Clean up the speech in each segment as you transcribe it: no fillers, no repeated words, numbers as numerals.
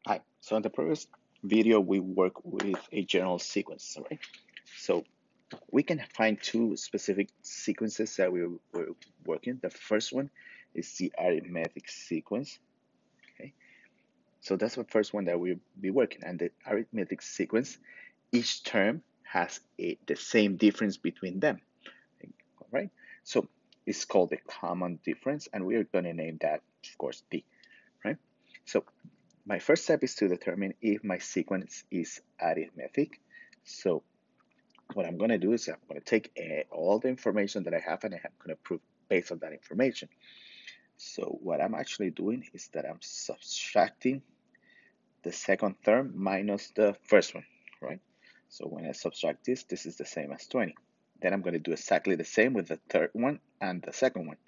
Hi. So in the previous video, we work with a general sequence, right? So we can find two specific sequences that we're working. The first one is the arithmetic sequence. Okay. So that's the first one that we'll be working. And the arithmetic sequence, each term has the same difference between them. All right. So it's called the common difference, and we're going to name that, of course, D, right? So my first step is to determine if my sequence is arithmetic. So what I'm going to do is I'm going to take all the information that I have and I'm going to prove based on that information. So what I'm actually doing is that I'm subtracting the second term minus the first one, right? So when I subtract this, this is the same as 20. Then I'm going to do exactly the same with the third one and the second one.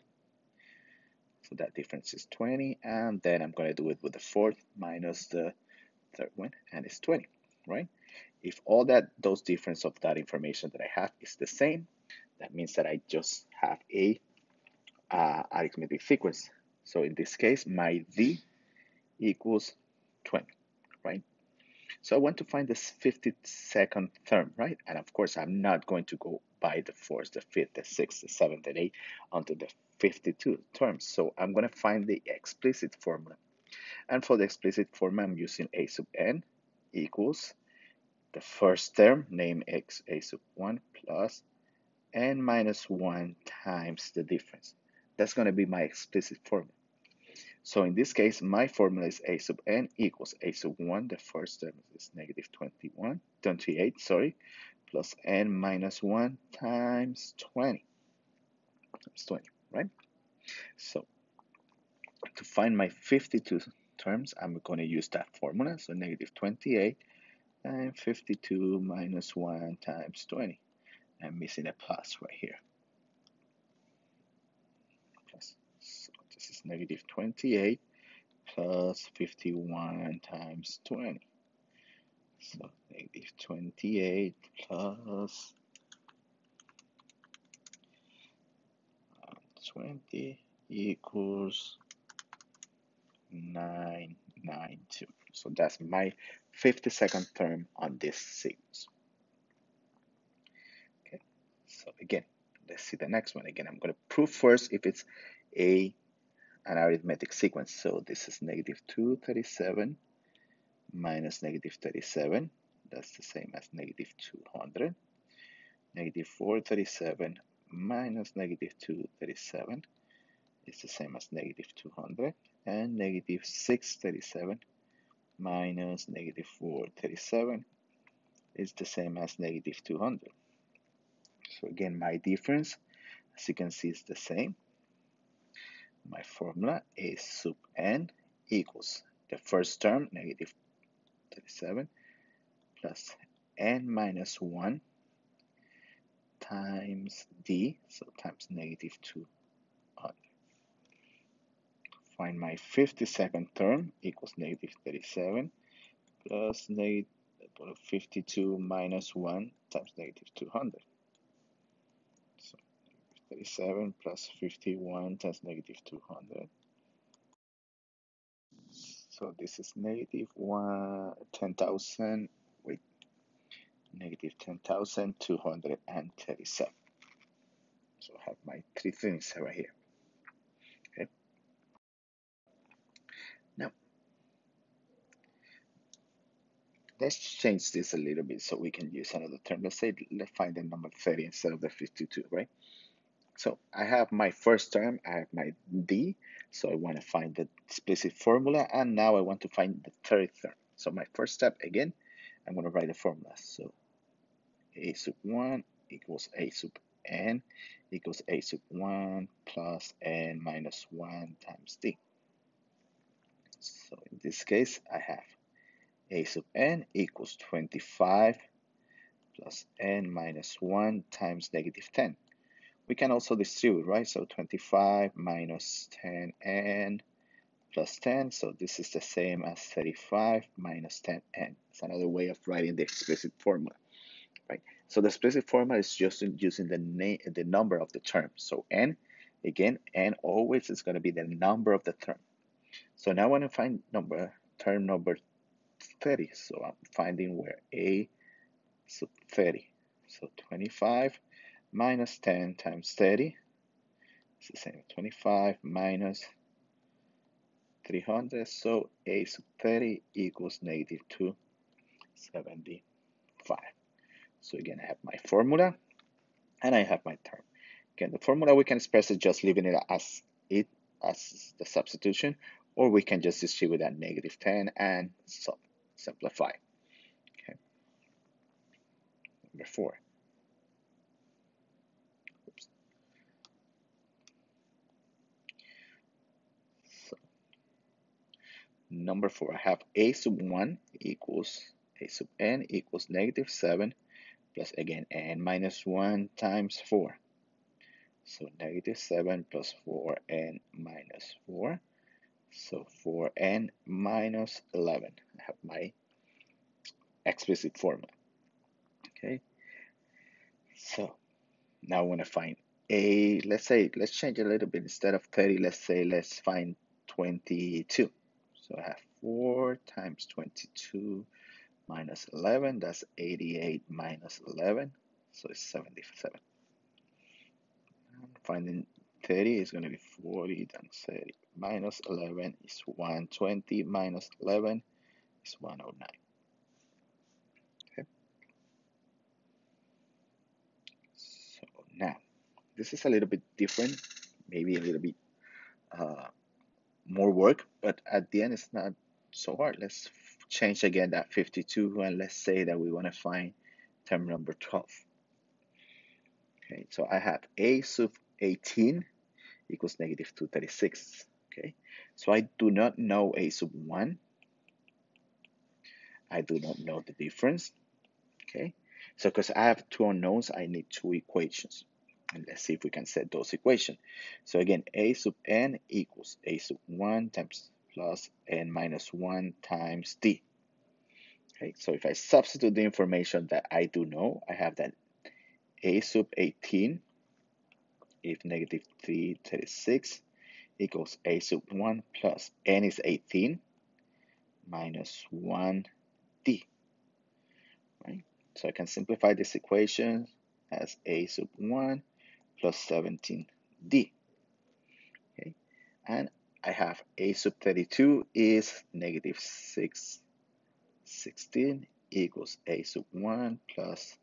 So that difference is 20, and then I'm going to do it with the fourth minus the third one, and it's 20, right? If all those difference of that information that I have is the same, that means that I just have a arithmetic sequence. So in this case, my D equals 20, right? So I want to find this 52nd term, right? And of course, I'm not going to go by the fourth, the fifth, the sixth, the seventh, and eighth until the 52 terms. So I'm going to find the explicit formula. And for the explicit formula, I'm using a sub n equals the first term, name x a sub 1 plus n minus 1 times the difference. That's going to be my explicit formula. So in this case, my formula is a sub n equals a sub 1, the first term is negative 28, sorry, plus n minus 1 times 20, right? So to find my 52 terms, I'm going to use that formula. So negative 28 and 52 minus 1 times 20. I'm missing a plus right here. Plus. So this is negative 28 plus 51 times 20. So negative 28 plus 20 equals 992. So that's my 52nd term on this sequence. Okay. So again, let's see the next one. Again, I'm going to prove first if it's an arithmetic sequence. So this is negative 237 minus negative 37. That's the same as negative 200. Negative 437 minus negative 237 is the same as negative 200. And negative 637 minus negative 437 is the same as negative 200. So again, my difference, as you can see, is the same. My formula is sub n equals the first term, negative 37, plus n minus 1 times d, so times negative 200. Find my 52nd term equals negative 37 plus negative 52 minus 1 times negative 200. So 37 plus 51 times negative 200. So this is negative 10,000, wait, negative 10,237. So I have my three things right here. Okay. Now let's change this a little bit so we can use another term. Let's find the number 30 instead of the 52, right? So I have my first term, I have my D, so I want to find the explicit formula, and now I want to find the third term. So my first step, again, I'm going to write the formula. So a sub 1 equals a sub n equals a sub 1 plus n minus 1 times d. So in this case, I have a sub n equals 25 plus n minus 1 times negative 10. We can also distribute, right? So 25 minus 10n plus 10. So this is the same as 35 minus 10n. It's another way of writing the explicit formula, right? So the explicit formula is just using the number of the term. So n, again, n always is going to be the number of the term. So now I want to find term number 30. So I'm finding where a sub 30. So 25 minus 10 times 30 is the same. 25 minus 300. So a sub 30 equals negative 275. So again, I have my formula and I have my term. Again, the formula we can express it just leaving it as the substitution, or we can just distribute that negative 10 and simplify. Okay. Number 4. Oops. So, number 4, I have a sub 1 equals a sub n equals negative 7 plus again n minus 1 times 4. So negative 7 plus 4n minus 4. So 4n minus 11. I have my explicit formula. Okay. So now I want to find a, let's change a little bit. Instead of 30, let's find 22. So I have 4 times 22 minus 11. That's 88 minus 11. So it's 77. Finding 30 is going to be 40 times 30 minus 11 is 120 minus 11 is 109. Okay. So now this is a little bit different, maybe a little bit more work, but at the end it's not so hard. Let's change again that 52 and let's say that we want to find term number 12. Okay, so I have a sub 18 equals negative 236. Okay, so I do not know a sub 1. I do not know the difference. Okay, so because I have two unknowns, I need two equations. And let's see if we can set those equations. So again, a sub n equals a sub 1 times plus n minus 1 times d. Okay, so if I substitute the information that I do know, I have that a sub 18 if negative 336 equals a sub 1 plus n is 18 minus 1d. Right? So I can simplify this equation as a sub 1 plus 17d. Okay, and I have a sub 32 is negative 616 equals a sub 1 plus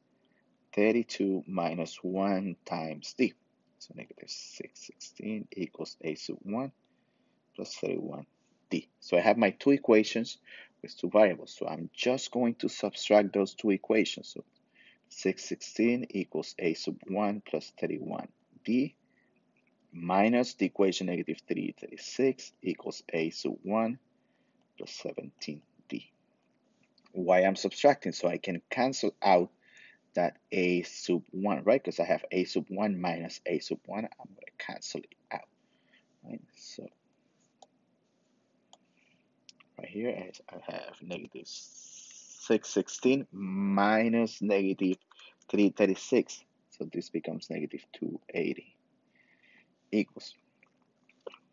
32 minus 1 times d. So negative 616 equals a sub 1 plus 31d. So I have my two equations with two variables. So I'm just going to subtract those two equations. So 616 equals a sub 1 plus 31d minus the equation negative 336 equals a sub 1 plus 17d. Why I'm subtracting? So I can cancel out that a sub 1, right? Because I have a sub 1 minus a sub 1. I'm going to cancel it out, right? So right here I have negative 616 minus negative 336. So this becomes negative 280 equals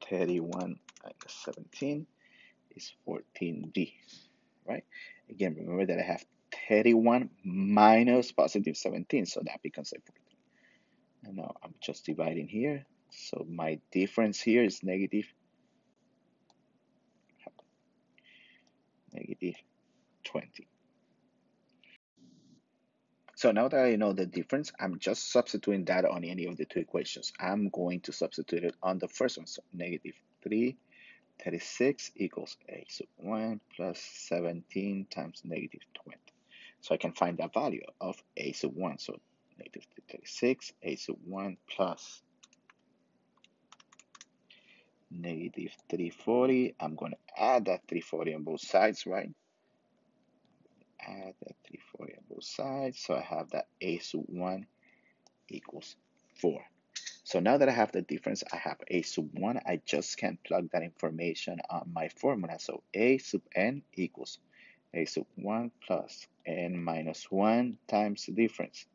31 minus 17 is 14d, right? Again, remember that I have 31 minus positive 17, so that becomes a 14. And now I'm just dividing here. So my difference here is negative 20. So now that I know the difference, I'm just substituting that on any of the two equations. I'm going to substitute it on the first one. So negative 336 equals a sub 1 plus 17 times negative 20. So I can find that value of a sub 1. So negative 336, a sub 1 plus negative 340. I'm going to add that 340 on both sides, right? Add that 340 on both sides. So I have that a sub 1 equals 4. So now that I have the difference, I have a sub 1. I just can plug that information on my formula. So a sub n equals a sub 1 plus n minus 1 times the difference.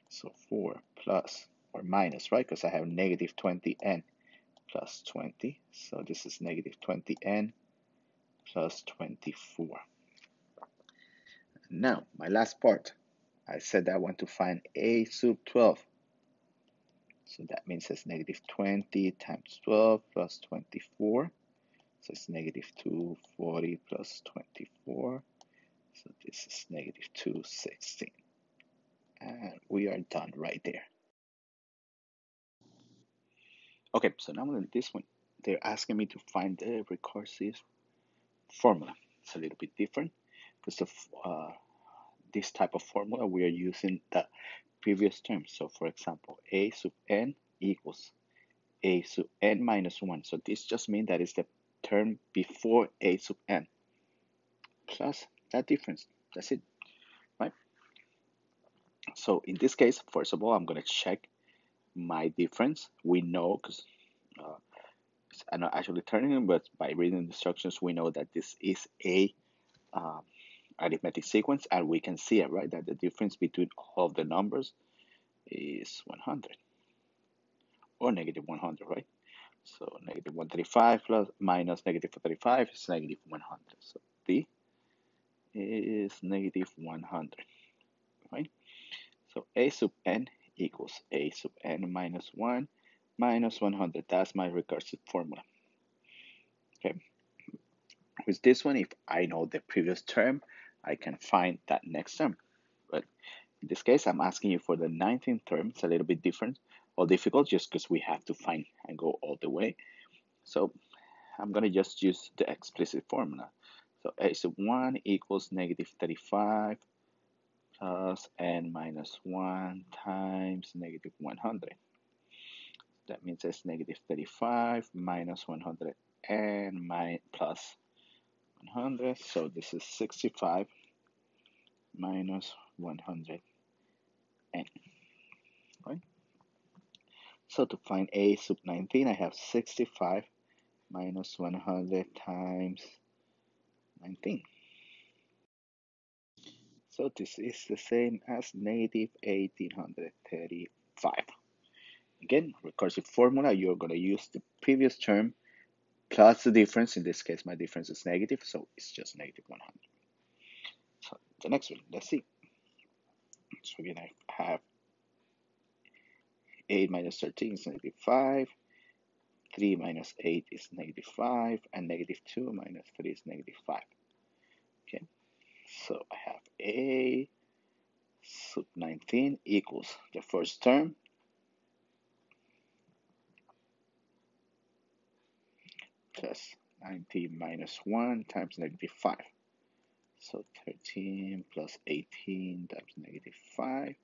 So 4 plus or minus, right? Because I have negative 20n plus 20. So this is negative 20n plus 24. Now, my last part. I said I want to find a sub 12. So that means it's negative 20 times 12 plus 24. So it's negative 240 plus 24. So this is negative 216. And we are done right there. Okay, so now in this one, they're asking me to find the recursive formula. It's a little bit different because of this type of formula, we are using the previous term. So for example, a sub n equals a sub n minus 1. So this just means that is the term before a sub n plus that difference. That's it, right? So in this case, first of all, I'm going to check my difference. We know, because I'm not actually turning them, but by reading the instructions, we know that this is a uh, arithmetic sequence, and we can see it, right? That the difference between all of the numbers is 100 or negative 100, right? So negative 135 plus minus negative 35 is negative 100. So D is negative 100, right? So A sub n equals A sub n minus 1 minus 100. That's my recursive formula. Okay. With this one, if I know the previous term, I can find that next term. But in this case, I'm asking you for the 19th term. It's a little bit different or difficult just because we have to find and go all the way. So I'm going to just use the explicit formula. So a sub 1 equals negative 35 plus n minus 1 times negative 100. That means it's negative 35 minus 100 and plus 100. So this is 65 minus 100 n. Right? So to find a sub 19, I have 65 minus 100 times 19. So this is the same as negative 1835. Again, recursive formula, you're going to use the previous term plus the difference. In this case, my difference is negative, so it's just negative 100. So the next one, let's see. So we're going to have 8 minus 13 is negative 5. 3 minus 8 is negative 5. And negative 2 minus 3 is negative 5. Okay, so I have a sub 19 equals the first term plus 19 minus 1 times negative 5. So 13 plus 18 times negative 5.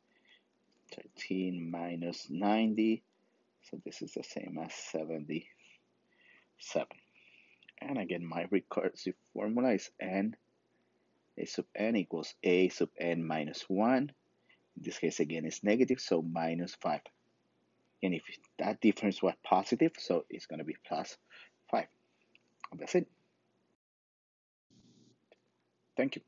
13 minus 90. So this is the same as 77. And again, my recursive formula is n. A sub n equals a sub n minus 1. In this case, again, it's negative, so minus 5. And if that difference was positive, so it's going to be plus 5. And that's it. Thank you.